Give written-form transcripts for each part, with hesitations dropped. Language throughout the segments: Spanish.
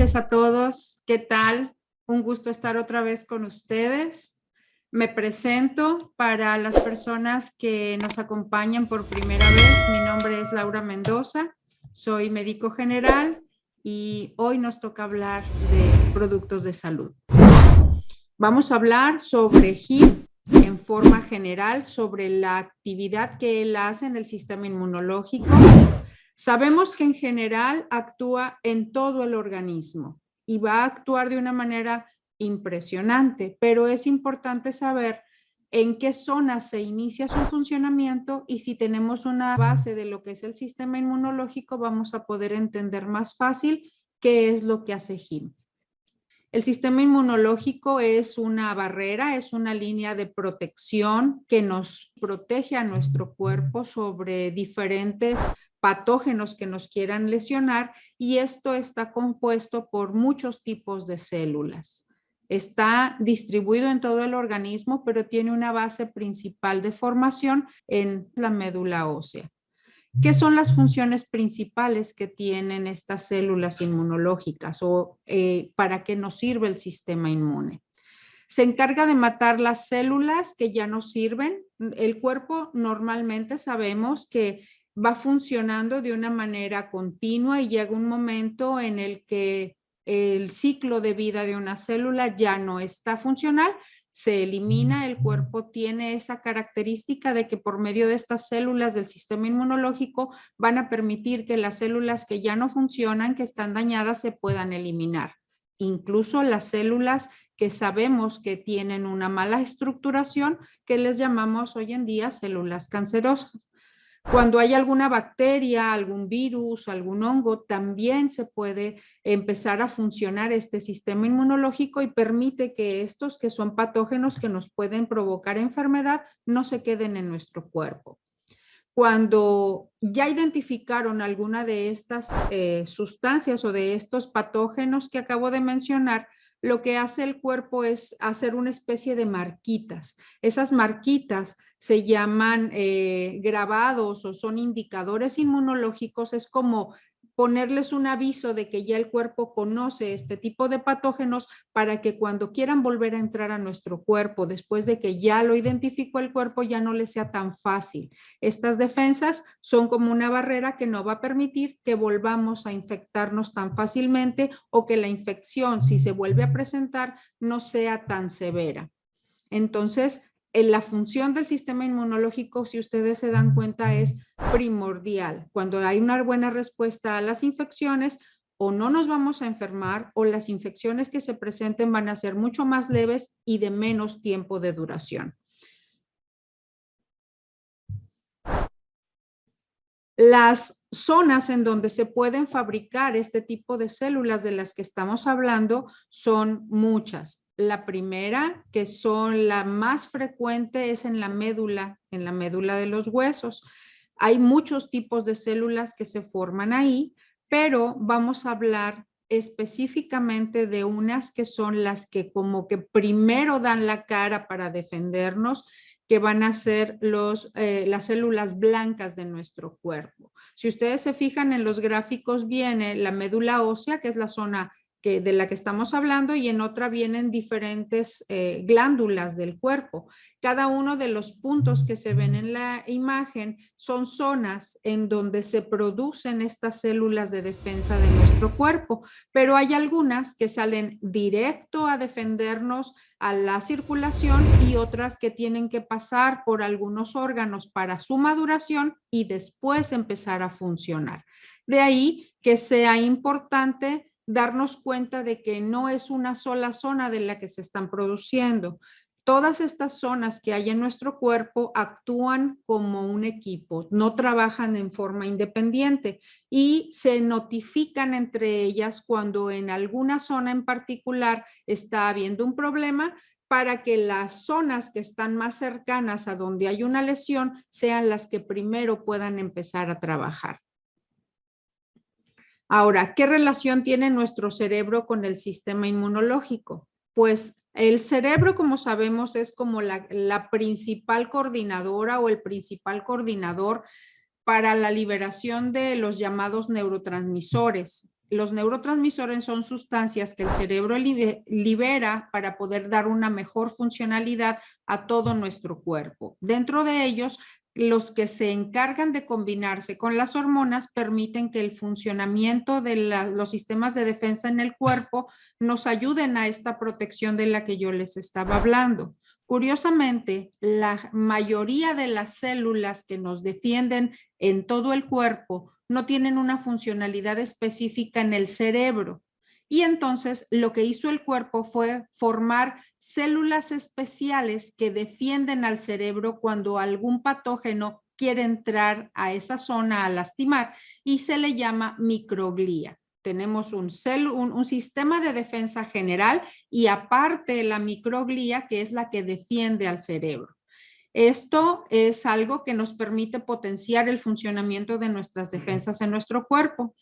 noches a todos. ¿Qué tal? Un gusto estar otra vez con ustedes. Me presento para las personas que nos acompañan por primera vez. Mi nombre es Laura Mendoza, soy médico general y hoy nos toca hablar de productos de salud. Vamos a hablar sobre HIM en forma general, sobre la actividad que él hace en el sistema inmunológico. Sabemos que en general actúa en todo el organismo y va a actuar de una manera impresionante, pero es importante saber en qué zonas se inicia su funcionamiento y si tenemos una base de lo que es el sistema inmunológico, vamos a poder entender más fácil qué es lo que hace HIM. El sistema inmunológico es una barrera, es una línea de protección que nos protege a nuestro cuerpo sobre diferentes patógenos que nos quieran lesionar, y esto está compuesto por muchos tipos de células. Está distribuido en todo el organismo, pero tiene una base principal de formación en la médula ósea. ¿Qué son las funciones principales que tienen estas células inmunológicas o para qué nos sirve el sistema inmune? Se encarga de matar las células que ya no sirven. El cuerpo normalmente sabemos que va funcionando de una manera continua y llega un momento en el que el ciclo de vida de una célula ya no está funcional, se elimina. El cuerpo tiene esa característica de que por medio de estas células del sistema inmunológico van a permitir que las células que ya no funcionan, que están dañadas, se puedan eliminar. Incluso las células que sabemos que tienen una mala estructuración, que les llamamos hoy en día células cancerosas. Cuando hay alguna bacteria, algún virus, algún hongo, también se puede empezar a funcionar este sistema inmunológico y permite que estos, que son patógenos que nos pueden provocar enfermedad, no se queden en nuestro cuerpo. Cuando ya identificaron alguna de estas sustancias o de estos patógenos que acabo de mencionar, lo que hace el cuerpo es hacer una especie de marquitas. Esas marquitas se llaman grabados o son indicadores inmunológicos. Es como ponerles un aviso de que ya el cuerpo conoce este tipo de patógenos para que cuando quieran volver a entrar a nuestro cuerpo, después de que ya lo identificó el cuerpo, ya no les sea tan fácil. Estas defensas son como una barrera que no va a permitir que volvamos a infectarnos tan fácilmente o que la infección, si se vuelve a presentar, no sea tan severa. Entonces, la función del sistema inmunológico, si ustedes se dan cuenta, es primordial. Cuando hay una buena respuesta a las infecciones, o no nos vamos a enfermar, o las infecciones que se presenten van a ser mucho más leves y de menos tiempo de duración. Las zonas en donde se pueden fabricar este tipo de células de las que estamos hablando son muchas. La primera, que son la más frecuente, es en la médula de los huesos. Hay muchos tipos de células que se forman ahí, pero vamos a hablar específicamente de unas que son las que como que primero dan la cara para defendernos, que van a ser las células blancas de nuestro cuerpo. Si ustedes se fijan en los gráficos, viene la médula ósea, que es la zona de la que estamos hablando, y en otra vienen diferentes glándulas del cuerpo. Cada uno de los puntos que se ven en la imagen son zonas en donde se producen estas células de defensa de nuestro cuerpo, pero hay algunas que salen directo a defendernos a la circulación y otras que tienen que pasar por algunos órganos para su maduración y después empezar a funcionar. De ahí que sea importante darnos cuenta de que no es una sola zona de la que se están produciendo. Todas estas zonas que hay en nuestro cuerpo actúan como un equipo, no trabajan en forma independiente y se notifican entre ellas cuando en alguna zona en particular está habiendo un problema, para que las zonas que están más cercanas a donde hay una lesión sean las que primero puedan empezar a trabajar. Ahora, ¿qué relación tiene nuestro cerebro con el sistema inmunológico? Pues el cerebro, como sabemos, es como la principal coordinadora o el principal coordinador para la liberación de los llamados neurotransmisores. los neurotransmisores son sustancias que el cerebro libera para poder dar una mejor funcionalidad a todo nuestro cuerpo. Dentro de ellos, los que se encargan de combinarse con las hormonas permiten que el funcionamiento de los sistemas de defensa en el cuerpo nos ayuden a esta protección de la que yo les estaba hablando. Curiosamente, la mayoría de las células que nos defienden en todo el cuerpo no tienen una funcionalidad específica en el cerebro. Y entonces lo que hizo el cuerpo fue formar células especiales que defienden al cerebro cuando algún patógeno quiere entrar a esa zona a lastimar y se le llama microglía. Tenemos un sistema de defensa general y aparte la microglía que es la que defiende al cerebro. Esto es algo que nos permite potenciar el funcionamiento de nuestras defensas en nuestro cuerpo.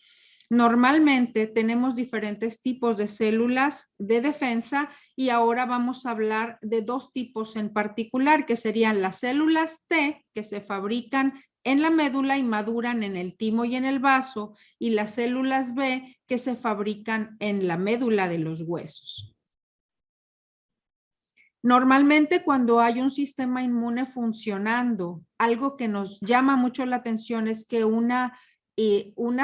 Normalmente tenemos diferentes tipos de células de defensa y ahora vamos a hablar de dos tipos en particular, que serían las células T, que se fabrican en la médula y maduran en el timo y en el vaso, y las células B, que se fabrican en la médula de los huesos. Normalmente cuando hay un sistema inmune funcionando, algo que nos llama mucho la atención es que una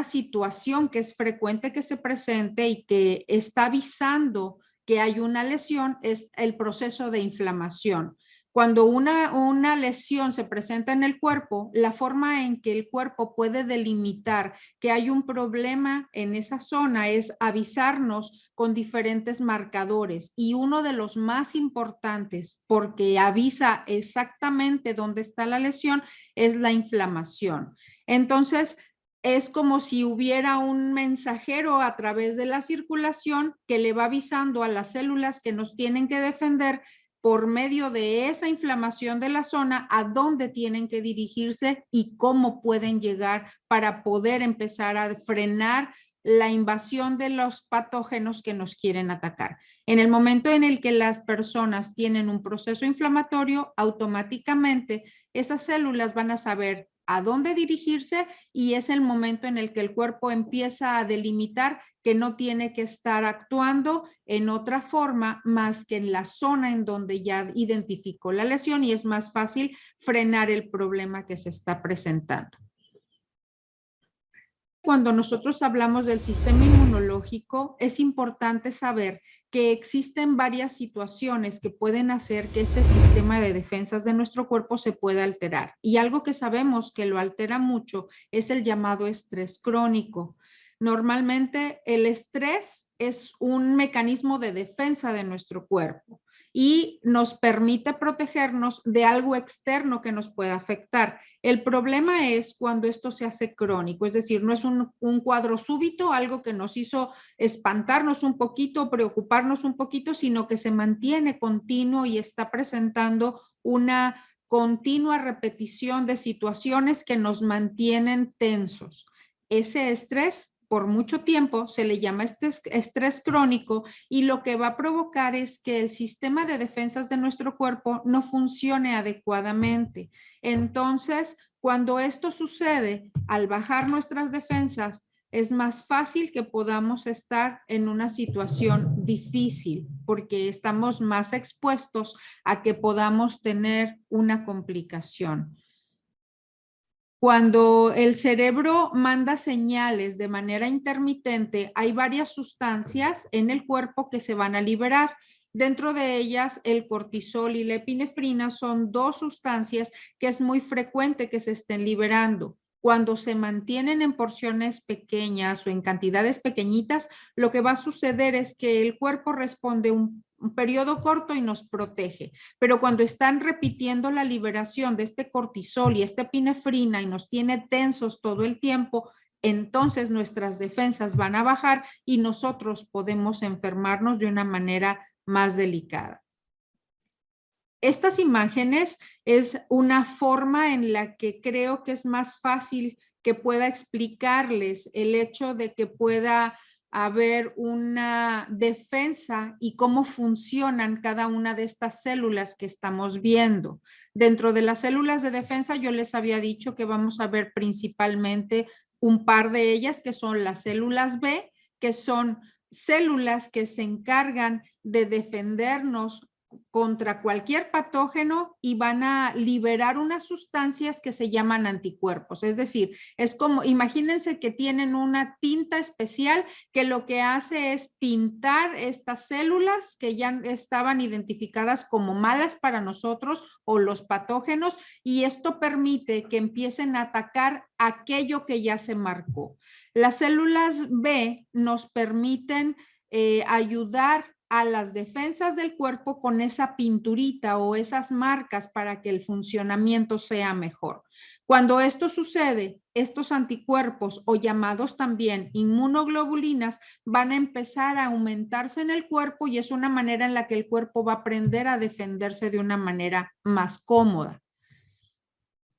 situación que es frecuente que se presente y que está avisando que hay una lesión es el proceso de inflamación. Cuando una lesión se presenta en el cuerpo, la forma en que el cuerpo puede delimitar que hay un problema en esa zona es avisarnos con diferentes marcadores y uno de los más importantes porque avisa exactamente dónde está la lesión es la inflamación. Entonces, es como si hubiera un mensajero a través de la circulación que le va avisando a las células que nos tienen que defender por medio de esa inflamación de la zona a dónde tienen que dirigirse y cómo pueden llegar para poder empezar a frenar la invasión de los patógenos que nos quieren atacar. En el momento en el que las personas tienen un proceso inflamatorio, automáticamente esas células van a saber a dónde dirigirse y es el momento en el que el cuerpo empieza a delimitar que no tiene que estar actuando en otra forma más que en la zona en donde ya identificó la lesión y es más fácil frenar el problema que se está presentando. Cuando nosotros hablamos del sistema inmunológico, es importante saber que existen varias situaciones que pueden hacer que este sistema de defensas de nuestro cuerpo se pueda alterar. Y algo que sabemos que lo altera mucho es el llamado estrés crónico. Normalmente el estrés es un mecanismo de defensa de nuestro cuerpo y nos permite protegernos de algo externo que nos pueda afectar. El problema es cuando esto se hace crónico, es decir, no es un cuadro súbito, algo que nos hizo espantarnos un poquito, preocuparnos un poquito, sino que se mantiene continuo y está presentando una continua repetición de situaciones que nos mantienen tensos. Ese estrés por mucho tiempo se le llama estrés crónico y lo que va a provocar es que el sistema de defensas de nuestro cuerpo no funcione adecuadamente. Entonces, cuando esto sucede, al bajar nuestras defensas, es más fácil que podamos estar en una situación difícil porque estamos más expuestos a que podamos tener una complicación. Cuando el cerebro manda señales de manera intermitente, hay varias sustancias en el cuerpo que se van a liberar. Dentro de ellas, el cortisol y la epinefrina son dos sustancias que es muy frecuente que se estén liberando. Cuando se mantienen en porciones pequeñas o en cantidades pequeñitas, lo que va a suceder es que el cuerpo responde un periodo corto y nos protege. Pero cuando están repitiendo la liberación de este cortisol y esta epinefrina y nos tiene tensos todo el tiempo, entonces nuestras defensas van a bajar y nosotros podemos enfermarnos de una manera más delicada. Estas imágenes es una forma en la que creo que es más fácil que pueda explicarles el hecho de que pueda haber una defensa y cómo funcionan cada una de estas células que estamos viendo. Dentro de las células de defensa yo les había dicho que vamos a ver principalmente un par de ellas que son las células B, que son células que se encargan de defendernos contra cualquier patógeno y van a liberar unas sustancias que se llaman anticuerpos. Es decir, es como, imagínense que tienen una tinta especial que lo que hace es pintar estas células que ya estaban identificadas como malas para nosotros o los patógenos, y esto permite que empiecen a atacar aquello que ya se marcó. Las células B nos permiten ayudar a las defensas del cuerpo con esa pinturita o esas marcas para que el funcionamiento sea mejor. Cuando esto sucede, estos anticuerpos o llamados también inmunoglobulinas van a empezar a aumentarse en el cuerpo y es una manera en la que el cuerpo va a aprender a defenderse de una manera más cómoda.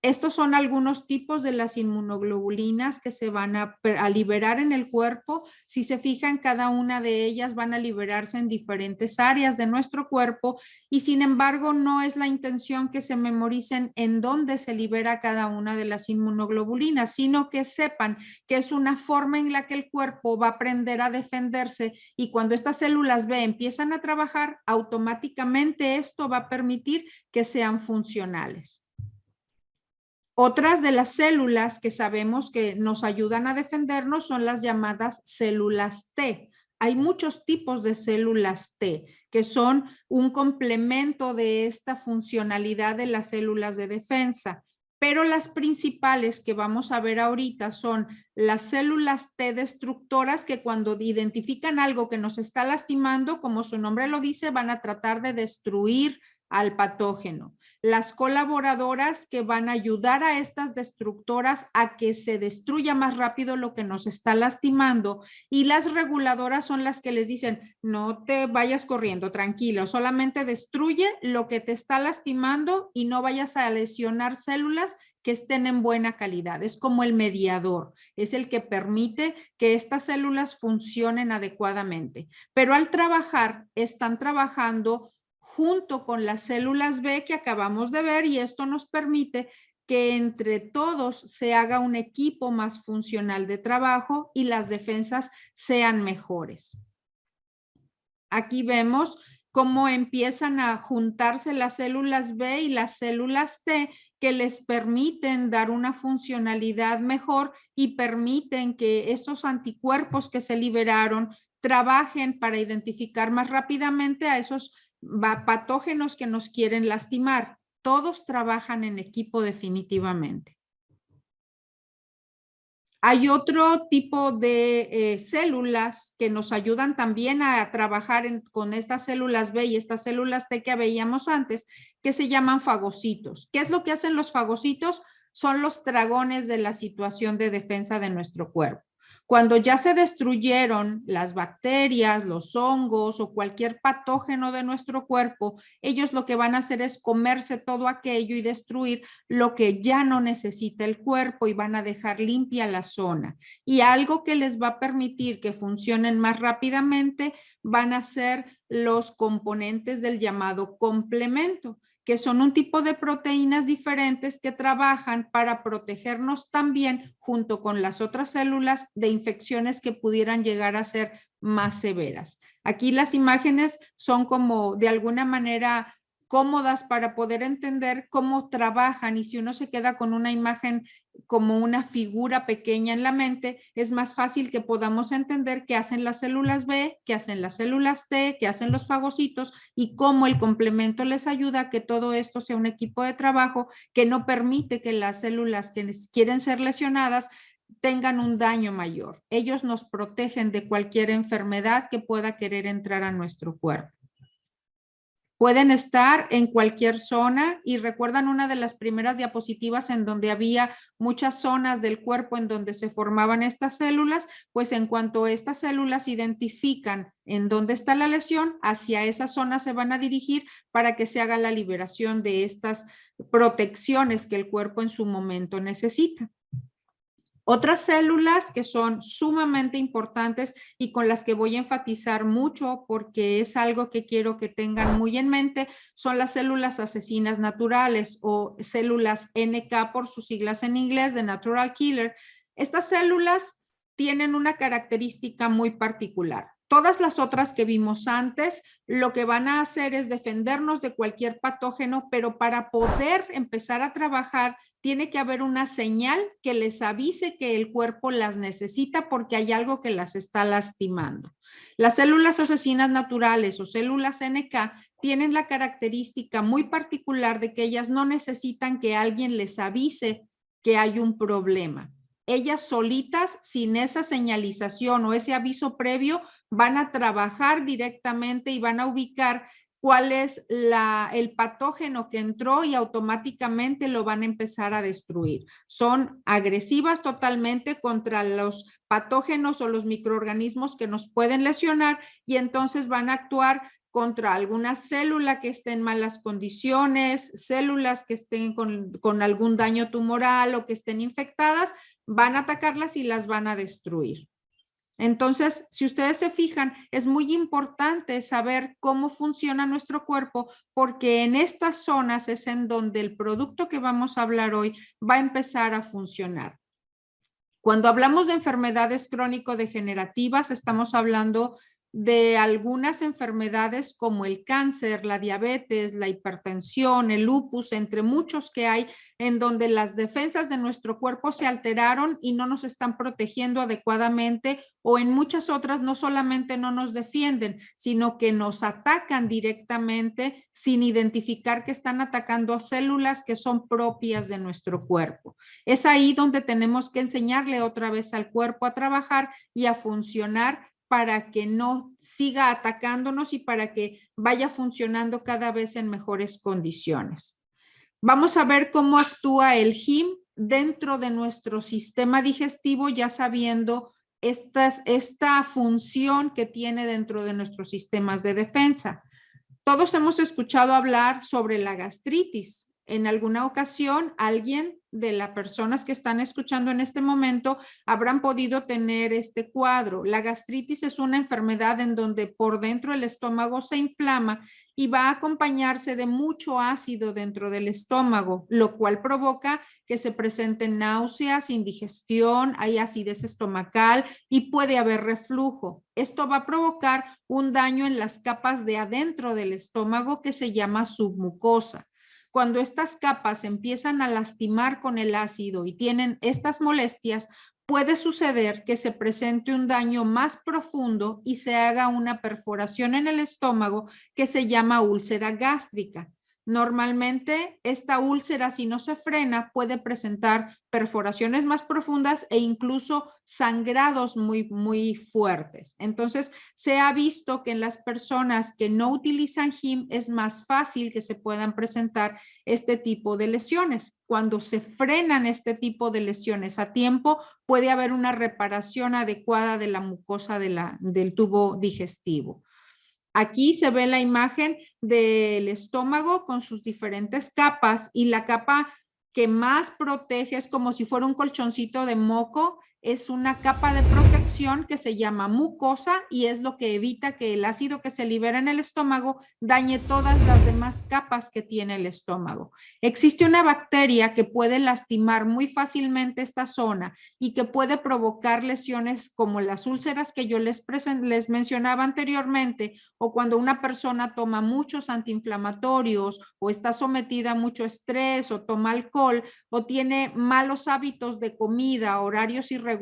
Estos son algunos tipos de las inmunoglobulinas que se van a liberar en el cuerpo. Si se fijan, cada una de ellas van a liberarse en diferentes áreas de nuestro cuerpo y sin embargo no es la intención que se memoricen en dónde se libera cada una de las inmunoglobulinas, sino que sepan que es una forma en la que el cuerpo va a aprender a defenderse y cuando estas células B empiezan a trabajar, automáticamente esto va a permitir que sean funcionales. Otras de las células que sabemos que nos ayudan a defendernos son las llamadas células T. Hay muchos tipos de células T que son un complemento de esta funcionalidad de las células de defensa, pero las principales que vamos a ver ahorita son las células T destructoras que cuando identifican algo que nos está lastimando, como su nombre lo dice, van a tratar de destruir al patógeno. Las colaboradoras que van a ayudar a estas destructoras a que se destruya más rápido lo que nos está lastimando y las reguladoras son las que les dicen no te vayas corriendo, tranquilo, solamente destruye lo que te está lastimando y no vayas a lesionar células que estén en buena calidad. Es como el mediador, es el que permite que estas células funcionen adecuadamente. Pero al trabajar, están trabajando junto con las células B que acabamos de ver y esto nos permite que entre todos se haga un equipo más funcional de trabajo y las defensas sean mejores. Aquí vemos cómo empiezan a juntarse las células B y las células T que les permiten dar una funcionalidad mejor y permiten que esos anticuerpos que se liberaron trabajen para identificar más rápidamente a esos patógenos que nos quieren lastimar. Todos trabajan en equipo definitivamente. Hay otro tipo de células que nos ayudan también a trabajar con estas células B y estas células T que veíamos antes, que se llaman fagocitos. ¿Qué es lo que hacen los fagocitos? Son los dragones de la situación de defensa de nuestro cuerpo. Cuando ya se destruyeron las bacterias, los hongos o cualquier patógeno de nuestro cuerpo, ellos lo que van a hacer es comerse todo aquello y destruir lo que ya no necesita el cuerpo y van a dejar limpia la zona. Y algo que les va a permitir que funcionen más rápidamente van a ser los componentes del llamado complemento, que son un tipo de proteínas diferentes que trabajan para protegernos también junto con las otras células de infecciones que pudieran llegar a ser más severas. Aquí las imágenes son como de alguna manera cómodas para poder entender cómo trabajan y si uno se queda con una imagen como una figura pequeña en la mente, es más fácil que podamos entender qué hacen las células B, qué hacen las células T, qué hacen los fagocitos y cómo el complemento les ayuda a que todo esto sea un equipo de trabajo que no permite que las células que quieren ser lesionadas tengan un daño mayor. Ellos nos protegen de cualquier enfermedad que pueda querer entrar a nuestro cuerpo. Pueden estar en cualquier zona y recuerdan una de las primeras diapositivas en donde había muchas zonas del cuerpo en donde se formaban estas células, pues en cuanto estas células identifican en dónde está la lesión, hacia esa zona se van a dirigir para que se haga la liberación de estas protecciones que el cuerpo en su momento necesita. Otras células que son sumamente importantes y con las que voy a enfatizar mucho porque es algo que quiero que tengan muy en mente son las células asesinas naturales o células NK por sus siglas en inglés de Natural Killer. Estas células tienen una característica muy particular. Todas las otras que vimos antes, lo que van a hacer es defendernos de cualquier patógeno, pero para poder empezar a trabajar, tiene que haber una señal que les avise que el cuerpo las necesita porque hay algo que las está lastimando. Las células asesinas naturales o células NK tienen la característica muy particular de que ellas no necesitan que alguien les avise que hay un problema. Ellas solitas, sin esa señalización o ese aviso previo, van a trabajar directamente y van a ubicar cuál es el patógeno que entró y automáticamente lo van a empezar a destruir. Son agresivas totalmente contra los patógenos o los microorganismos que nos pueden lesionar y entonces van a actuar contra alguna célula que esté en malas condiciones, células que estén con algún daño tumoral o que estén infectadas, van a atacarlas y las van a destruir. Entonces, si ustedes se fijan, es muy importante saber cómo funciona nuestro cuerpo porque en estas zonas es en donde el producto que vamos a hablar hoy va a empezar a funcionar. Cuando hablamos de enfermedades crónico-degenerativas, estamos hablando de algunas enfermedades como el cáncer, la diabetes, la hipertensión, el lupus, entre muchos que hay, en donde las defensas de nuestro cuerpo se alteraron y no nos están protegiendo adecuadamente, o en muchas otras no solamente no nos defienden, sino que nos atacan directamente sin identificar que están atacando a células que son propias de nuestro cuerpo. Es ahí donde tenemos que enseñarle otra vez al cuerpo a trabajar y a funcionar para que no siga atacándonos y para que vaya funcionando cada vez en mejores condiciones. Vamos a ver cómo actúa el HIM dentro de nuestro sistema digestivo, ya sabiendo esta función que tiene dentro de nuestros sistemas de defensa. Todos hemos escuchado hablar sobre la gastritis. En alguna ocasión, alguien de las personas que están escuchando en este momento habrán podido tener este cuadro. La gastritis es una enfermedad en donde por dentro el estómago se inflama y va a acompañarse de mucho ácido dentro del estómago, lo cual provoca que se presenten náuseas, indigestión, hay acidez estomacal y puede haber reflujo. Esto va a provocar un daño en las capas de adentro del estómago que se llama submucosa. Cuando estas capas empiezan a lastimar con el ácido y tienen estas molestias, puede suceder que se presente un daño más profundo y se haga una perforación en el estómago que se llama úlcera gástrica. Normalmente esta úlcera, si no se frena, puede presentar perforaciones más profundas e incluso sangrados muy fuertes. Entonces, se ha visto que en las personas que no utilizan HIM es más fácil que se puedan presentar este tipo de lesiones. Cuando se frenan este tipo de lesiones a tiempo, puede haber una reparación adecuada de la mucosa del tubo digestivo. Aquí se ve la imagen del estómago con sus diferentes capas y la capa que más protege es como si fuera un colchoncito de moco, es una capa de protección que se llama mucosa y es lo que evita que el ácido que se libera en el estómago dañe todas las demás capas que tiene el estómago. Existe una bacteria que puede lastimar muy fácilmente esta zona y que puede provocar lesiones como las úlceras que yo les mencionaba anteriormente, o cuando una persona toma muchos antiinflamatorios o está sometida a mucho estrés o toma alcohol o tiene malos hábitos de comida, horarios irregulares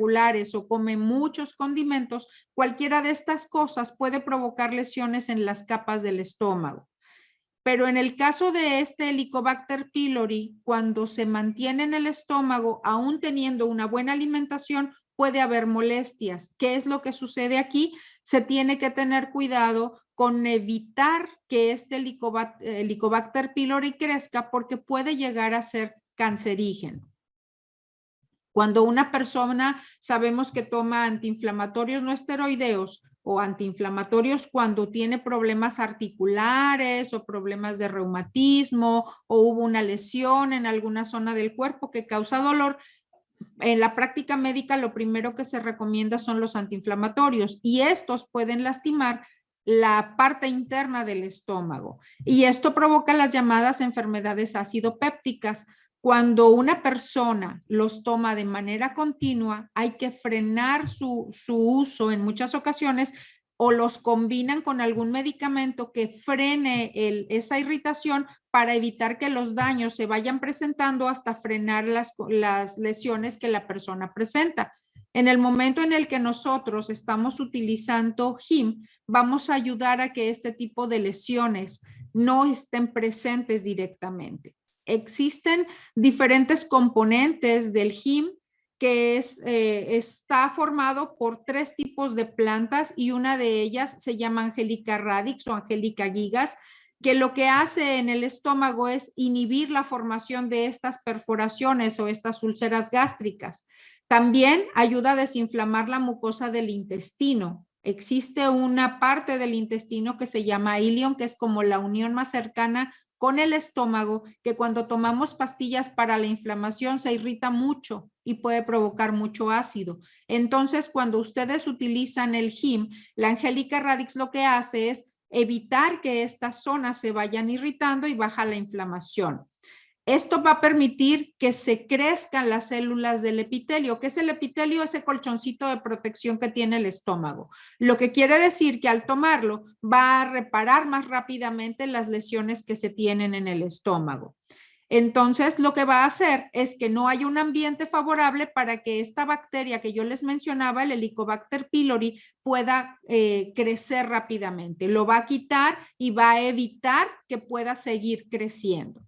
o come muchos condimentos, cualquiera de estas cosas puede provocar lesiones en las capas del estómago. Pero en el caso de este Helicobacter pylori, cuando se mantiene en el estómago, aún teniendo una buena alimentación, puede haber molestias. ¿Qué es lo que sucede aquí? Se tiene que tener cuidado con evitar que este Helicobacter pylori crezca porque puede llegar a ser cancerígeno. Cuando una persona sabemos que toma antiinflamatorios no esteroideos o antiinflamatorios cuando tiene problemas articulares o problemas de reumatismo o hubo una lesión en alguna zona del cuerpo que causa dolor, en la práctica médica lo primero que se recomienda son los antiinflamatorios y estos pueden lastimar la parte interna del estómago y esto provoca las llamadas enfermedades ácido-pépticas. Cuando una persona los toma de manera continua, hay que frenar su uso en muchas ocasiones o los combinan con algún medicamento que frene esa irritación para evitar que los daños se vayan presentando hasta frenar las lesiones que la persona presenta. En el momento en el que nosotros estamos utilizando HIM, vamos a ayudar a que este tipo de lesiones no estén presentes directamente. Existen diferentes componentes del HIM que está formado por 3 tipos de plantas y una de ellas se llama Angelica radix o Angelica gigas, que lo que hace en el estómago es inhibir la formación de estas perforaciones o estas úlceras gástricas. También ayuda a desinflamar la mucosa del intestino. Existe una parte del intestino que se llama ilion, que es como la unión más cercana con el estómago, que cuando tomamos pastillas para la inflamación se irrita mucho y puede provocar mucho ácido. Entonces, cuando ustedes utilizan el HIM, la Angelica radix lo que hace es evitar que estas zonas se vayan irritando y baja la inflamación. Esto va a permitir que se crezcan las células del epitelio. ¿Qué es el epitelio? Ese colchoncito de protección que tiene el estómago. Lo que quiere decir que al tomarlo va a reparar más rápidamente las lesiones que se tienen en el estómago. Entonces, lo que va a hacer es que no haya un ambiente favorable para que esta bacteria que yo les mencionaba, el Helicobacter pylori, pueda crecer rápidamente. Lo va a quitar y va a evitar que pueda seguir creciendo.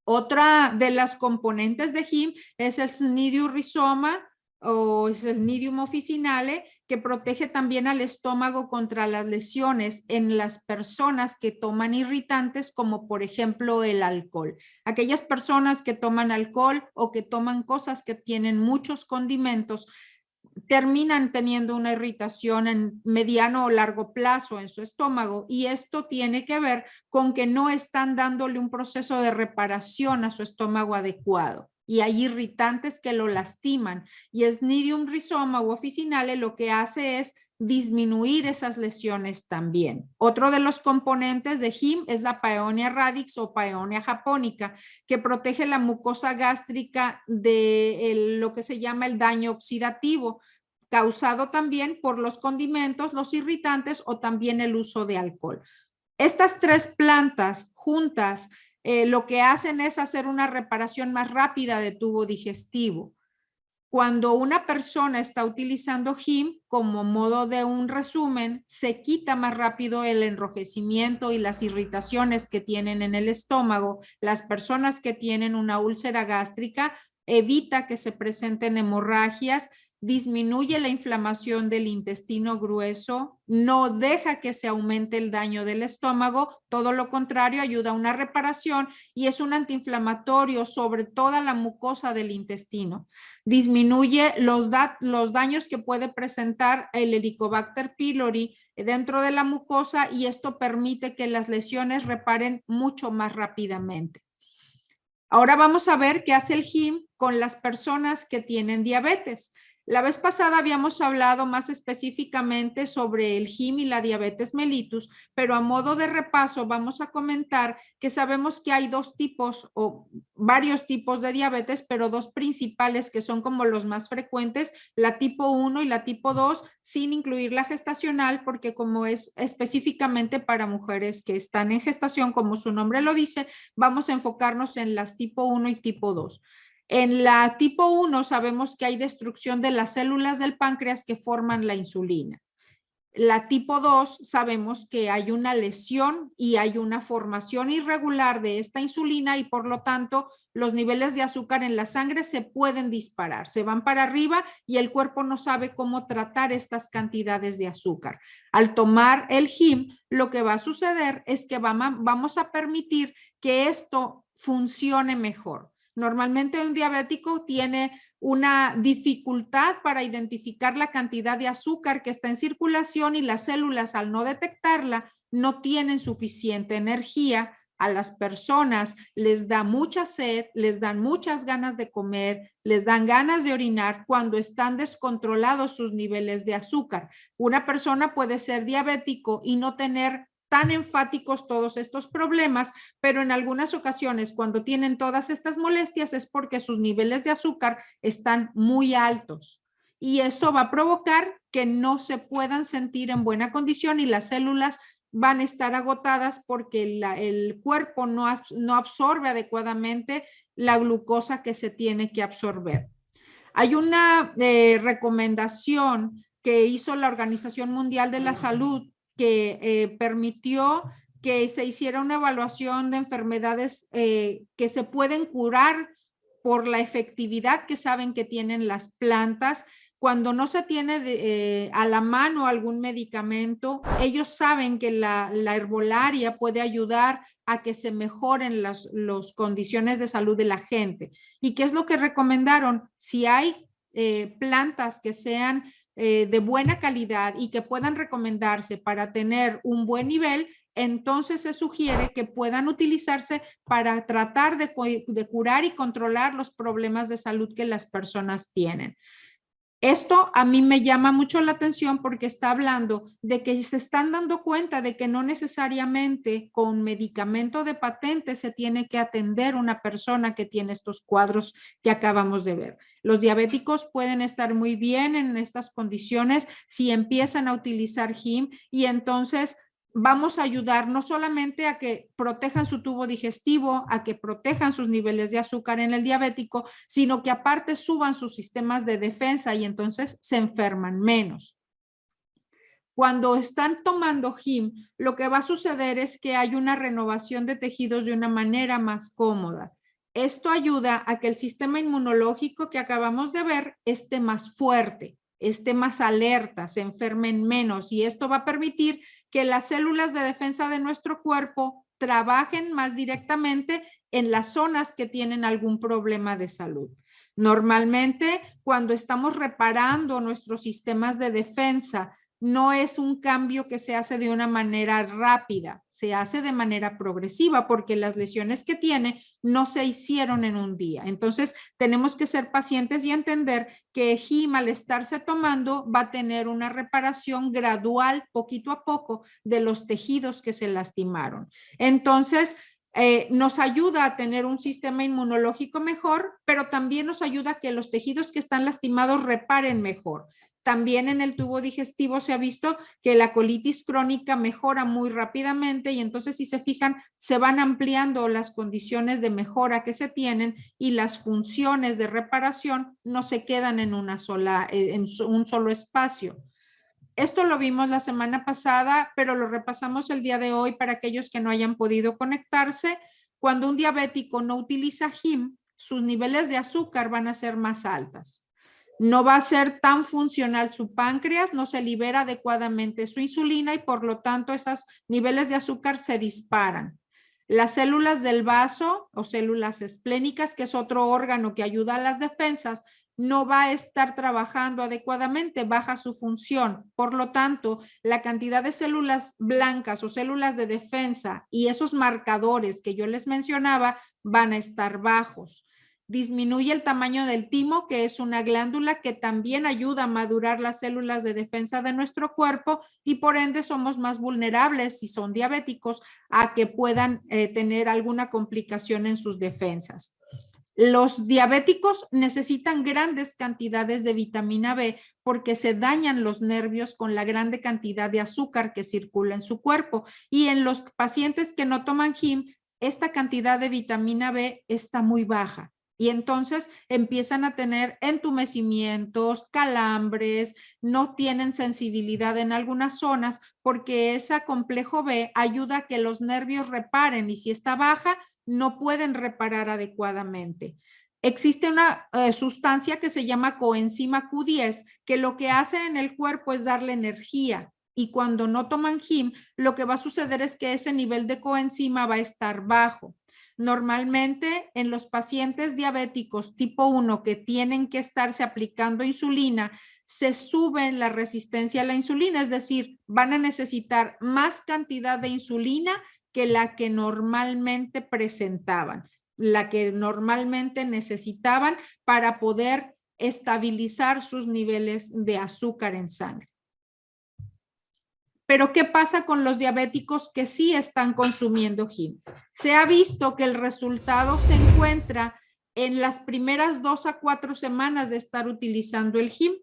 Otra de las componentes de HIM es el Cnidium rhizoma o es el Cnidium officinale, que protege también al estómago contra las lesiones en las personas que toman irritantes, como por ejemplo el alcohol. Aquellas personas que toman alcohol o que toman cosas que tienen muchos condimentos, terminan teniendo una irritación en mediano o largo plazo en su estómago, y esto tiene que ver con que no están dándole un proceso de reparación a su estómago adecuado y hay irritantes que lo lastiman, y el Cnidium rhizoma u officinale lo que hace es disminuir esas lesiones también. Otro de los componentes de HIM es la Paeonia radix o Paeonia japonica, que protege la mucosa gástrica de lo que se llama el daño oxidativo, causado también por los condimentos, los irritantes o también el uso de alcohol. Estas 3 plantas juntas lo que hacen es hacer una reparación más rápida de tubo digestivo. Cuando una persona está utilizando HIM, como modo de un resumen, se quita más rápido el enrojecimiento y las irritaciones que tienen en el estómago. Las personas que tienen una úlcera gástrica, evita que se presenten hemorragias, disminuye la inflamación del intestino grueso, no deja que se aumente el daño del estómago, todo lo contrario, ayuda a una reparación y es un antiinflamatorio sobre toda la mucosa del intestino. Disminuye los daños que puede presentar el Helicobacter pylori dentro de la mucosa, y esto permite que las lesiones reparen mucho más rápidamente. Ahora vamos a ver qué hace el HIM con las personas que tienen diabetes. La vez pasada habíamos hablado más específicamente sobre el HIM y la diabetes mellitus, pero a modo de repaso vamos a comentar que sabemos que hay 2 tipos o varios tipos de diabetes, pero 2 principales que son como los más frecuentes, la tipo 1 y la tipo 2, sin incluir la gestacional, porque como es específicamente para mujeres que están en gestación, como su nombre lo dice, vamos a enfocarnos en las tipo 1 y tipo 2. En la tipo 1 sabemos que hay destrucción de las células del páncreas que forman la insulina. La tipo 2 sabemos que hay una lesión y hay una formación irregular de esta insulina y por lo tanto los niveles de azúcar en la sangre se pueden disparar, se van para arriba y el cuerpo no sabe cómo tratar estas cantidades de azúcar. Al tomar el HIM, lo que va a suceder es que vamos a permitir que esto funcione mejor. Normalmente un diabético tiene una dificultad para identificar la cantidad de azúcar que está en circulación y las células, al no detectarla, no tienen suficiente energía. A las personas les da mucha sed, les dan muchas ganas de comer, les dan ganas de orinar cuando están descontrolados sus niveles de azúcar. Una persona puede ser diabético y no tener tan enfáticos todos estos problemas, pero en algunas ocasiones cuando tienen todas estas molestias es porque sus niveles de azúcar están muy altos. Y eso va a provocar que no se puedan sentir en buena condición y las células van a estar agotadas porque el cuerpo no absorbe adecuadamente la glucosa que se tiene que absorber. Hay una recomendación que hizo la Organización Mundial de la Salud que permitió que se hiciera una evaluación de enfermedades que se pueden curar por la efectividad que saben que tienen las plantas. Cuando no se tiene a la mano algún medicamento, ellos saben que la herbolaria puede ayudar a que se mejoren las condiciones de salud de la gente. ¿Y qué es lo que recomendaron? Si hay plantas que sean de buena calidad y que puedan recomendarse para tener un buen nivel, entonces se sugiere que puedan utilizarse para tratar de curar y controlar los problemas de salud que las personas tienen. Esto a mí me llama mucho la atención porque está hablando de que se están dando cuenta de que no necesariamente con medicamento de patente se tiene que atender una persona que tiene estos cuadros que acabamos de ver. Los diabéticos pueden estar muy bien en estas condiciones si empiezan a utilizar HIM y entonces vamos a ayudar no solamente a que protejan su tubo digestivo, a que protejan sus niveles de azúcar en el diabético, sino que aparte suban sus sistemas de defensa y entonces se enferman menos. Cuando están tomando HIM, lo que va a suceder es que hay una renovación de tejidos de una manera más cómoda. Esto ayuda a que el sistema inmunológico que acabamos de ver esté más fuerte, esté más alerta, se enfermen menos y esto va a permitir que las células de defensa de nuestro cuerpo trabajen más directamente en las zonas que tienen algún problema de salud. Normalmente, cuando estamos reparando nuestros sistemas de defensa, no es un cambio que se hace de una manera rápida, se hace de manera progresiva porque las lesiones que tiene no se hicieron en un día. Entonces, tenemos que ser pacientes y entender que HIM al estarse tomando va a tener una reparación gradual, poquito a poco, de los tejidos que se lastimaron. Entonces, nos ayuda a tener un sistema inmunológico mejor, pero también nos ayuda a que los tejidos que están lastimados reparen mejor. También en el tubo digestivo se ha visto que la colitis crónica mejora muy rápidamente y entonces si se fijan se van ampliando las condiciones de mejora que se tienen y las funciones de reparación no se quedan en un solo espacio. Esto lo vimos la semana pasada, pero lo repasamos el día de hoy para aquellos que no hayan podido conectarse. Cuando un diabético no utiliza HIM, sus niveles de azúcar van a ser más altas. No va a ser tan funcional su páncreas, no se libera adecuadamente su insulina y por lo tanto esos niveles de azúcar se disparan. Las células del vaso o células esplénicas, que es otro órgano que ayuda a las defensas, no va a estar trabajando adecuadamente, baja su función. Por lo tanto, la cantidad de células blancas o células de defensa y esos marcadores que yo les mencionaba van a estar bajos. Disminuye el tamaño del timo, que es una glándula que también ayuda a madurar las células de defensa de nuestro cuerpo y por ende somos más vulnerables si son diabéticos a que puedan tener alguna complicación en sus defensas. Los diabéticos necesitan grandes cantidades de vitamina B porque se dañan los nervios con la grande cantidad de azúcar que circula en su cuerpo y en los pacientes que no toman HIM, esta cantidad de vitamina B está muy baja. Y entonces empiezan a tener entumecimientos, calambres, no tienen sensibilidad en algunas zonas porque ese complejo B ayuda a que los nervios reparen y si está baja, no pueden reparar adecuadamente. Existe una sustancia que se llama coenzima Q10 que lo que hace en el cuerpo es darle energía y cuando no toman HIM, lo que va a suceder es que ese nivel de coenzima va a estar bajo. Normalmente en los pacientes diabéticos tipo 1 que tienen que estarse aplicando insulina, se sube la resistencia a la insulina, es decir, van a necesitar más cantidad de insulina que la que normalmente presentaban, la que normalmente necesitaban para poder estabilizar sus niveles de azúcar en sangre. Pero ¿qué pasa con los diabéticos que sí están consumiendo HIM? Se ha visto que el resultado se encuentra en las primeras 2 a 4 semanas de estar utilizando el HIM.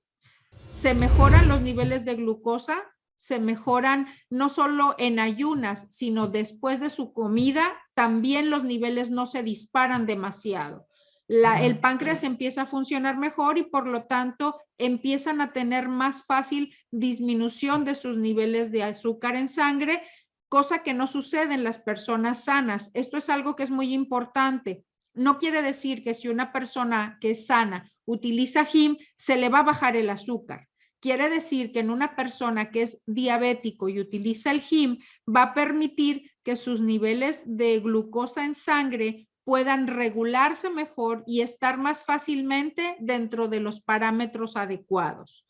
Se mejoran los niveles de glucosa, se mejoran no solo en ayunas, sino después de su comida, también los niveles no se disparan demasiado. El páncreas empieza a funcionar mejor y por lo tanto empiezan a tener más fácil disminución de sus niveles de azúcar en sangre, cosa que no sucede en las personas sanas. Esto es algo que es muy importante. No quiere decir que si una persona que es sana utiliza HIM, se le va a bajar el azúcar. Quiere decir que en una persona que es diabético y utiliza el HIM, va a permitir que sus niveles de glucosa en sangre puedan regularse mejor y estar más fácilmente dentro de los parámetros adecuados.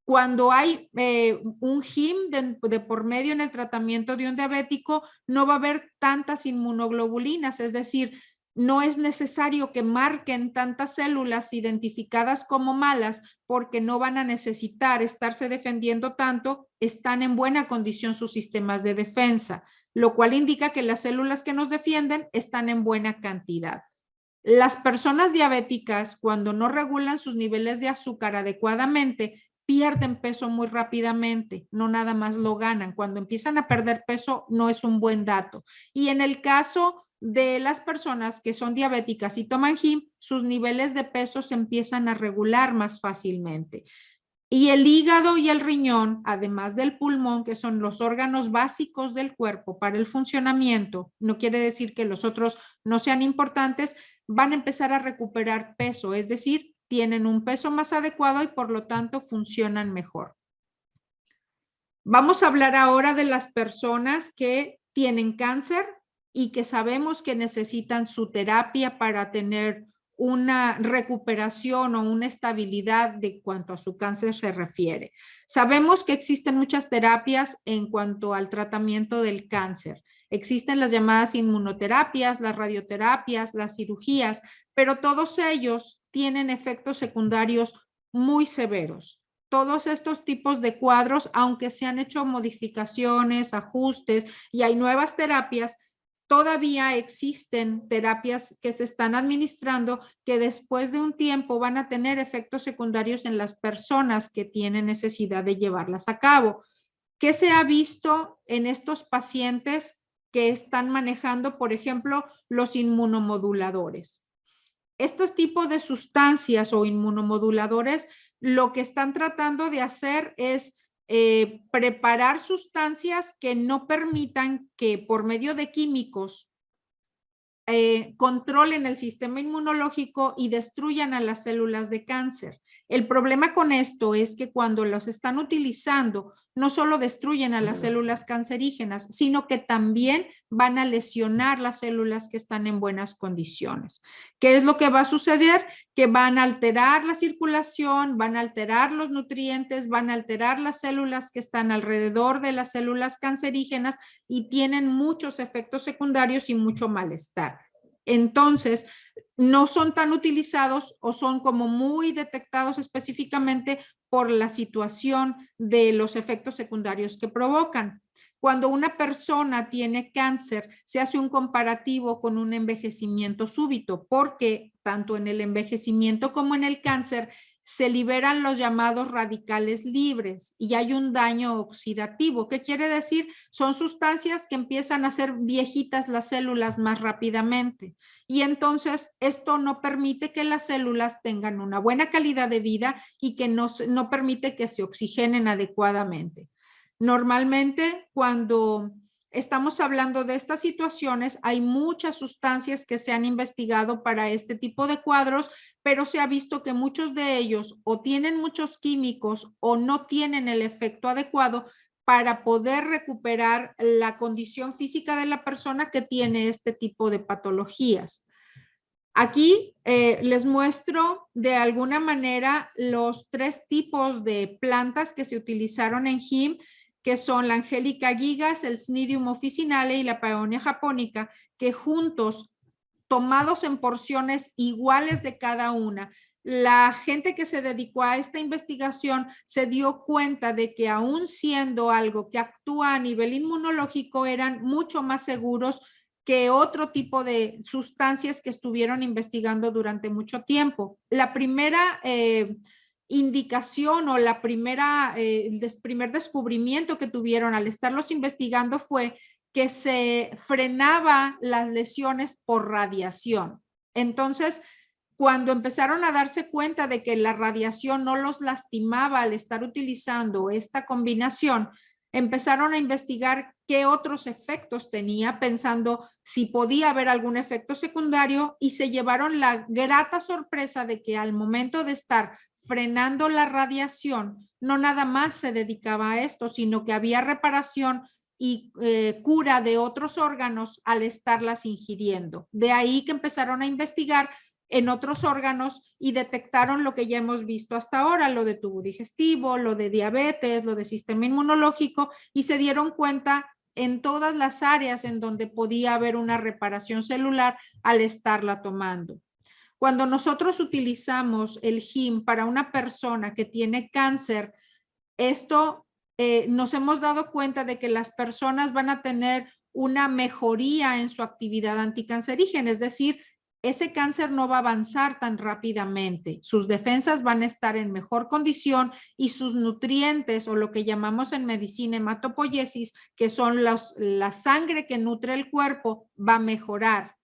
Cuando hay un HIM de por medio en el tratamiento de un diabético, no va a haber tantas inmunoglobulinas, es decir, no es necesario que marquen tantas células identificadas como malas porque no van a necesitar estarse defendiendo tanto, están en buena condición sus sistemas de defensa, lo cual indica que las células que nos defienden están en buena cantidad. Las personas diabéticas, cuando no regulan sus niveles de azúcar adecuadamente, pierden peso muy rápidamente, no nada más lo ganan. Cuando empiezan a perder peso, no es un buen dato. Y en el caso de las personas que son diabéticas y toman HIM, sus niveles de peso se empiezan a regular más fácilmente. Y el hígado y el riñón, además del pulmón, que son los órganos básicos del cuerpo para el funcionamiento, no quiere decir que los otros no sean importantes, van a empezar a recuperar peso, es decir, tienen un peso más adecuado y por lo tanto funcionan mejor. Vamos a hablar ahora de las personas que tienen cáncer y que sabemos que necesitan su terapia para tener una recuperación o una estabilidad de cuanto a su cáncer se refiere. Sabemos que existen muchas terapias en cuanto al tratamiento del cáncer. Existen las llamadas inmunoterapias, las radioterapias, las cirugías, pero todos ellos tienen efectos secundarios muy severos. Todos estos tipos de cuadros, aunque se han hecho modificaciones, ajustes y hay nuevas terapias, todavía existen terapias que se están administrando que después de un tiempo van a tener efectos secundarios en las personas que tienen necesidad de llevarlas a cabo. ¿Qué se ha visto en estos pacientes que están manejando, por ejemplo, los inmunomoduladores? Estos tipos de sustancias o inmunomoduladores lo que están tratando de hacer es preparar sustancias que no permitan que por medio de químicos controlen el sistema inmunológico y destruyan a las células de cáncer. El problema con esto es que cuando los están utilizando, no solo destruyen a las células cancerígenas, sino que también van a lesionar las células que están en buenas condiciones. ¿Qué es lo que va a suceder? Que van a alterar la circulación, van a alterar los nutrientes, van a alterar las células que están alrededor de las células cancerígenas y tienen muchos efectos secundarios y mucho malestar. Entonces, no son tan utilizados o son como muy detectados específicamente por la situación de los efectos secundarios que provocan. Cuando una persona tiene cáncer, se hace un comparativo con un envejecimiento súbito, porque tanto en el envejecimiento como en el cáncer se liberan los llamados radicales libres y hay un daño oxidativo. ¿Qué quiere decir? Son sustancias que empiezan a hacer viejitas las células más rápidamente y entonces esto no permite que las células tengan una buena calidad de vida y que no permite que se oxigenen adecuadamente. Normalmente cuando estamos hablando de estas situaciones, hay muchas sustancias que se han investigado para este tipo de cuadros, pero se ha visto que muchos de ellos o tienen muchos químicos o no tienen el efecto adecuado para poder recuperar la condición física de la persona que tiene este tipo de patologías. Aquí les muestro de alguna manera los 3 tipos de plantas que se utilizaron en HIM, que son la Angelica gigas, el Cnidium officinale y la Paeonia japonica, que juntos, tomados en porciones iguales de cada una, la gente que se dedicó a esta investigación se dio cuenta de que aún siendo algo que actúa a nivel inmunológico, eran mucho más seguros que otro tipo de sustancias que estuvieron investigando durante mucho tiempo. La primera indicación o el primer descubrimiento que tuvieron al estarlos investigando fue que se frenaba las lesiones por radiación. Entonces, cuando empezaron a darse cuenta de que la radiación no los lastimaba al estar utilizando esta combinación, empezaron a investigar qué otros efectos tenía, pensando si podía haber algún efecto secundario, y se llevaron la grata sorpresa de que al momento de estar frenando la radiación, no nada más se dedicaba a esto, sino que había reparación y cura de otros órganos al estarlas ingiriendo. De ahí que empezaron a investigar en otros órganos y detectaron lo que ya hemos visto hasta ahora, lo de tubo digestivo, lo de diabetes, lo de sistema inmunológico, y se dieron cuenta en todas las áreas en donde podía haber una reparación celular al estarla tomando. Cuando nosotros utilizamos el HIM para una persona que tiene cáncer, esto nos hemos dado cuenta de que las personas van a tener una mejoría en su actividad anticancerígena, es decir, ese cáncer no va a avanzar tan rápidamente, sus defensas van a estar en mejor condición y sus nutrientes, o lo que llamamos en medicina hematopoiesis, que son la sangre que nutre el cuerpo, va a mejorar.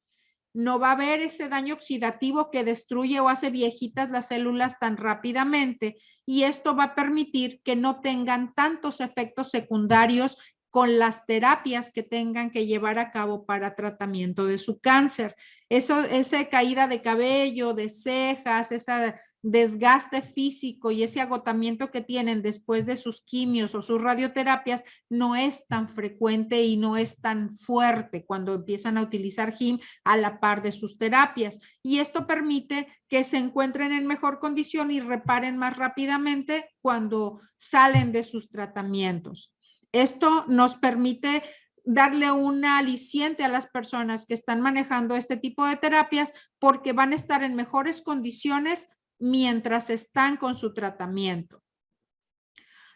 No va a haber ese daño oxidativo que destruye o hace viejitas las células tan rápidamente, y esto va a permitir que no tengan tantos efectos secundarios con las terapias que tengan que llevar a cabo para tratamiento de su cáncer. Esa caída de cabello, de cejas, ese desgaste físico y ese agotamiento que tienen después de sus quimios o sus radioterapias no es tan frecuente y no es tan fuerte cuando empiezan a utilizar HIM a la par de sus terapias. Y esto permite que se encuentren en mejor condición y reparen más rápidamente cuando salen de sus tratamientos. Esto nos permite darle un aliciente a las personas que están manejando este tipo de terapias, porque van a estar en mejores condiciones mientras están con su tratamiento.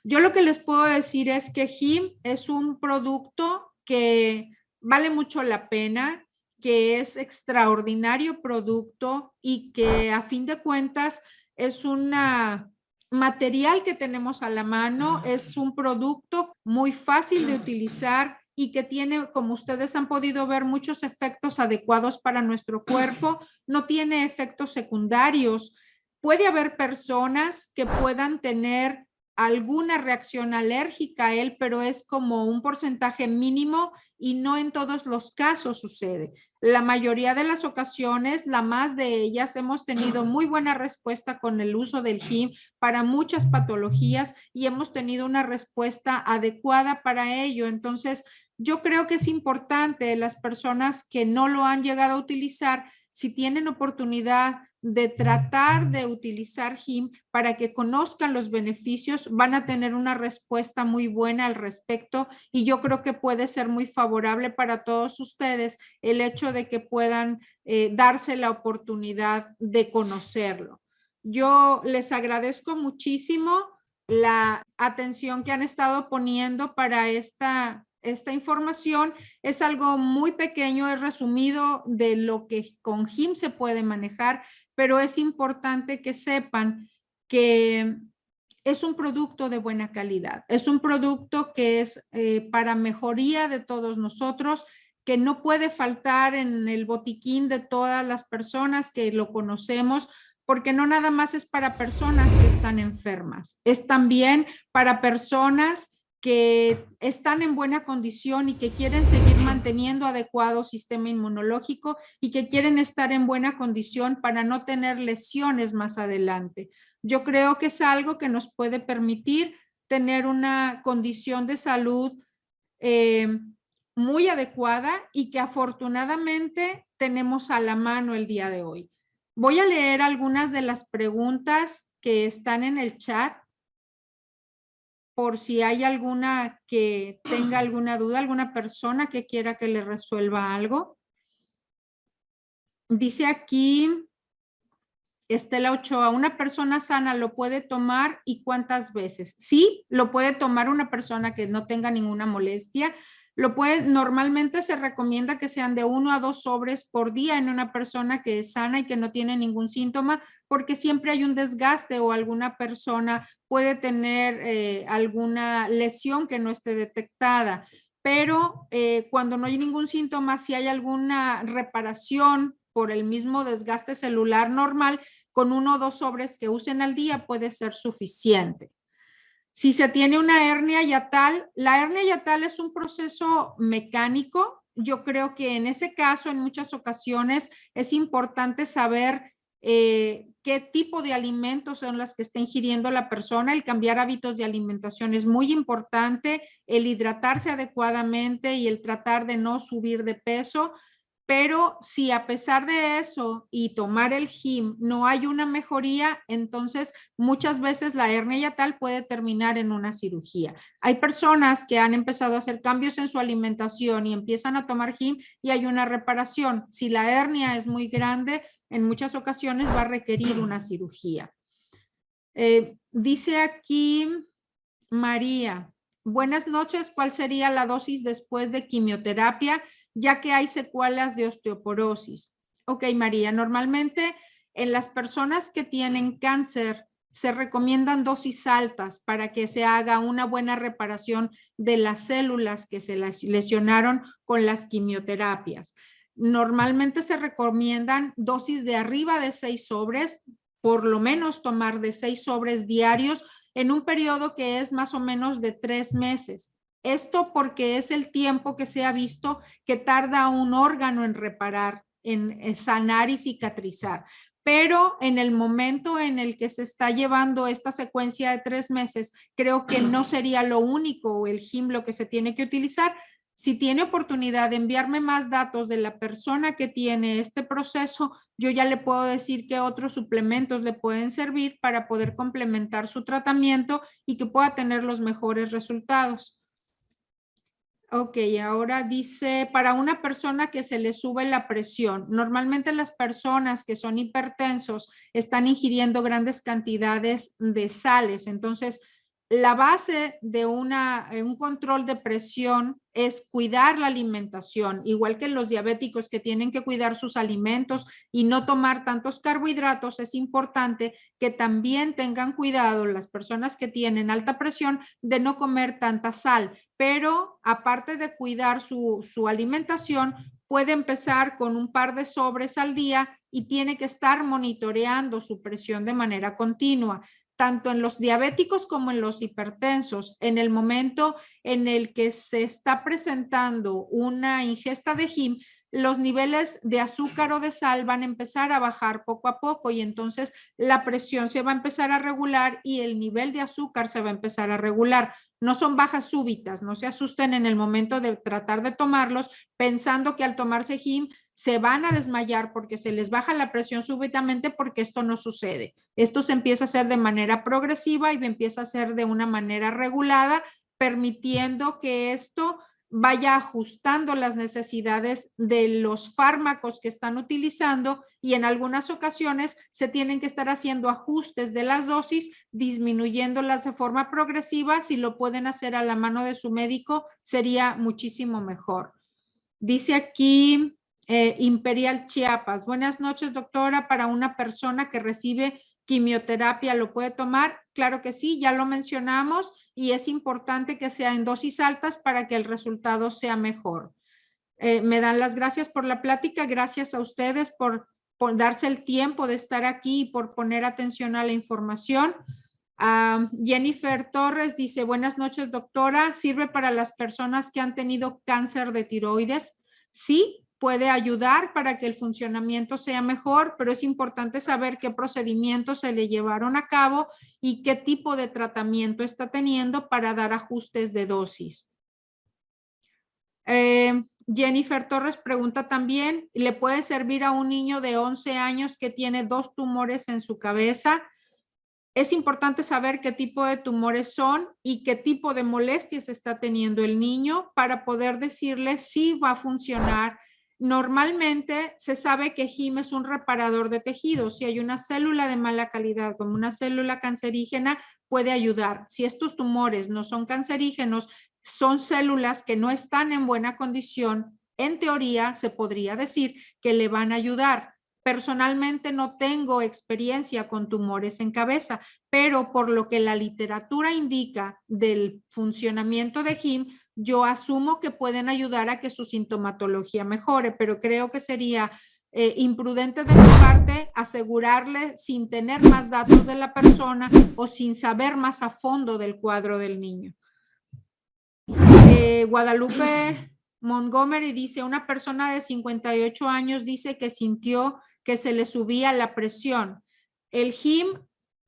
Yo lo que les puedo decir es que HIM es un producto que vale mucho la pena, que es extraordinario producto y que a fin de cuentas es una material que tenemos a la mano, es un producto muy fácil de utilizar y que tiene, como ustedes han podido ver, muchos efectos adecuados para nuestro cuerpo, no tiene efectos secundarios. Puede haber personas que puedan tener alguna reacción alérgica a él, pero es como un porcentaje mínimo y no en todos los casos sucede. La mayoría de las ocasiones, la más de ellas, hemos tenido muy buena respuesta con el uso del HIM para muchas patologías y hemos tenido una respuesta adecuada para ello. Entonces, yo creo que es importante las personas que no lo han llegado a utilizar, si tienen oportunidad de tratar de utilizar HIM para que conozcan los beneficios, van a tener una respuesta muy buena al respecto, y yo creo que puede ser muy favorable para todos ustedes el hecho de que puedan darse la oportunidad de conocerlo. Yo les agradezco muchísimo la atención que han estado poniendo para esta información. Es algo muy pequeño, es resumido de lo que con HIM se puede manejar, pero es importante que sepan que es un producto de buena calidad, es un producto que es para mejoría de todos nosotros, que no puede faltar en el botiquín de todas las personas que lo conocemos, porque no nada más es para personas que están enfermas, es también para personas que están en buena condición y que quieren seguir manteniendo adecuado sistema inmunológico y que quieren estar en buena condición para no tener lesiones más adelante. Yo creo que es algo que nos puede permitir tener una condición de salud muy adecuada y que afortunadamente tenemos a la mano el día de hoy. Voy a leer algunas de las preguntas que están en el chat, por si hay alguna que tenga alguna duda, alguna persona que quiera que le resuelva algo. Dice aquí Estela Ochoa, ¿una persona sana lo puede tomar y cuántas veces? Sí, lo puede tomar una persona que no tenga ninguna molestia. Normalmente se recomienda que sean de 1 a 2 sobres por día en una persona que es sana y que no tiene ningún síntoma, porque siempre hay un desgaste o alguna persona puede tener alguna lesión que no esté detectada. Pero cuando no hay ningún síntoma, si hay alguna reparación por el mismo desgaste celular normal, con 1 o 2 sobres que usen al día puede ser suficiente. Si se tiene una hernia yatal, la hernia yatal es un proceso mecánico. Yo creo que en ese caso, en muchas ocasiones, es importante saber qué tipo de alimentos son las que está ingiriendo la persona. El cambiar hábitos de alimentación es muy importante, el hidratarse adecuadamente y el tratar de no subir de peso. Pero si a pesar de eso y tomar el HIM no hay una mejoría, entonces muchas veces la hernia yatal puede terminar en una cirugía. Hay personas que han empezado a hacer cambios en su alimentación y empiezan a tomar HIM y hay una reparación. Si la hernia es muy grande, en muchas ocasiones va a requerir una cirugía. Dice aquí María, buenas noches, ¿cuál sería la dosis después de quimioterapia, ya que hay secuelas de osteoporosis? Ok, María, normalmente en las personas que tienen cáncer se recomiendan dosis altas para que se haga una buena reparación de las células que se lesionaron con las quimioterapias. Normalmente se recomiendan dosis de arriba de 6 sobres, por lo menos tomar de 6 sobres diarios en un periodo que es más o menos de 3 meses. Esto porque es el tiempo que se ha visto que tarda un órgano en reparar, en sanar y cicatrizar. Pero en el momento en el que se está llevando esta secuencia de 3 meses, creo que no sería lo único el HIM lo que se tiene que utilizar. Si tiene oportunidad de enviarme más datos de la persona que tiene este proceso, yo ya le puedo decir qué otros suplementos le pueden servir para poder complementar su tratamiento y que pueda tener los mejores resultados. Ok, ahora dice, para una persona que se le sube la presión, normalmente las personas que son hipertensos están ingiriendo grandes cantidades de sales, entonces la base de un control de presión es cuidar la alimentación, igual que los diabéticos que tienen que cuidar sus alimentos y no tomar tantos carbohidratos, es importante que también tengan cuidado las personas que tienen alta presión de no comer tanta sal, pero aparte de cuidar su alimentación, puede empezar con un par de sobres al día y tiene que estar monitoreando su presión de manera continua, tanto en los diabéticos como en los hipertensos. En el momento en el que se está presentando una ingesta de HIM, los niveles de azúcar o de sal van a empezar a bajar poco a poco y entonces la presión se va a empezar a regular y el nivel de azúcar se va a empezar a regular. No son bajas súbitas, no se asusten en el momento de tratar de tomarlos pensando que al tomarse HIM se van a desmayar porque se les baja la presión súbitamente, porque esto no sucede. Esto se empieza a hacer de manera progresiva y empieza a hacer de una manera regulada, permitiendo que esto vaya ajustando las necesidades de los fármacos que están utilizando y en algunas ocasiones se tienen que estar haciendo ajustes de las dosis, disminuyéndolas de forma progresiva. Si lo pueden hacer a la mano de su médico, sería muchísimo mejor. Dice aquí Imperial Chiapas, buenas noches, doctora, para una persona que recibe quimioterapia, ¿lo puede tomar? Claro que sí, ya lo mencionamos y es importante que sea en dosis altas para que el resultado sea mejor. Me dan las gracias por la plática, gracias a ustedes por darse el tiempo de estar aquí y por poner atención a la información. Jennifer Torres dice, buenas noches, doctora, ¿sirve para las personas que han tenido cáncer de tiroides? Sí, puede ayudar para que el funcionamiento sea mejor, pero es importante saber qué procedimientos se le llevaron a cabo y qué tipo de tratamiento está teniendo para dar ajustes de dosis. Jennifer Torres pregunta también, ¿le puede servir a un niño de 11 años que tiene 2 tumores en su cabeza? Es importante saber qué tipo de tumores son y qué tipo de molestias está teniendo el niño para poder decirle si va a funcionar Normalmente se sabe que HIM es un reparador de tejidos. Si hay una célula de mala calidad, como una célula cancerígena, puede ayudar. Si estos tumores no son cancerígenos, son células que no están en buena condición, en teoría se podría decir que le van a ayudar. Personalmente no tengo experiencia con tumores en cabeza, pero por lo que la literatura indica del funcionamiento de HIM, yo asumo que pueden ayudar a que su sintomatología mejore, pero creo que sería imprudente de mi parte asegurarle sin tener más datos de la persona o sin saber más a fondo del cuadro del niño. Guadalupe Montgomery dice, una persona de 58 años dice que sintió que se le subía la presión. El HIM,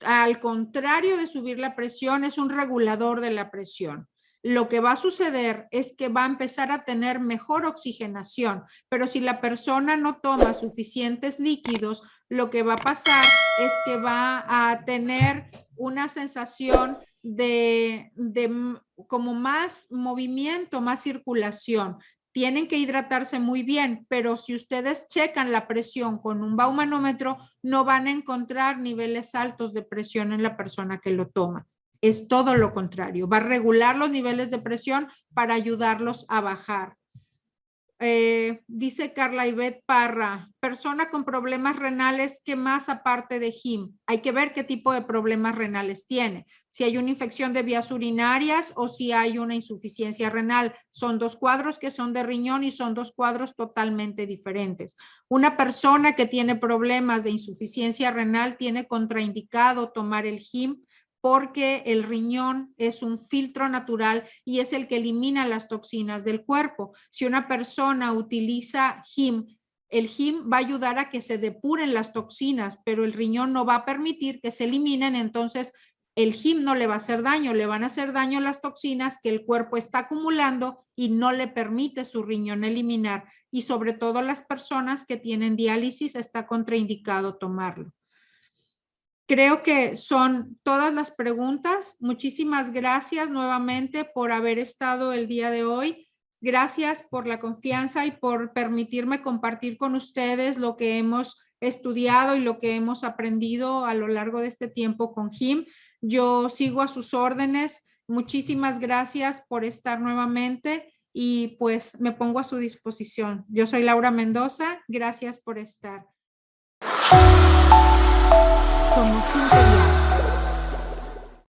al contrario de subir la presión, es un regulador de la presión. Lo que va a suceder es que va a empezar a tener mejor oxigenación, pero si la persona no toma suficientes líquidos, lo que va a pasar es que va a tener una sensación de como más movimiento, más circulación. Tienen que hidratarse muy bien, pero si ustedes checan la presión con un baumanómetro, no van a encontrar niveles altos de presión en la persona que lo toma. Es todo lo contrario, va a regular los niveles de presión para ayudarlos a bajar. Dice Carla Ivette Parra, persona con problemas renales, ¿qué más aparte de HIM? Hay que ver qué tipo de problemas renales tiene. Si hay una infección de vías urinarias o si hay una insuficiencia renal. Son dos cuadros que son de riñón y son dos cuadros totalmente diferentes. Una persona que tiene problemas de insuficiencia renal tiene contraindicado tomar el HIM porque el riñón es un filtro natural y es el que elimina las toxinas del cuerpo. Si una persona utiliza HIM, el HIM va a ayudar a que se depuren las toxinas, pero el riñón no va a permitir que se eliminen, entonces el HIM no le va a hacer daño, le van a hacer daño las toxinas que el cuerpo está acumulando y no le permite su riñón eliminar. Y sobre todo las personas que tienen diálisis está contraindicado tomarlo. Creo que son todas las preguntas. Muchísimas gracias nuevamente por haber estado el día de hoy. Gracias por la confianza y por permitirme compartir con ustedes lo que hemos estudiado y lo que hemos aprendido a lo largo de este tiempo con HIM. Yo sigo a sus órdenes. Muchísimas gracias por estar nuevamente y pues me pongo a su disposición. Yo soy Laura Mendoza. Gracias por estar. Somos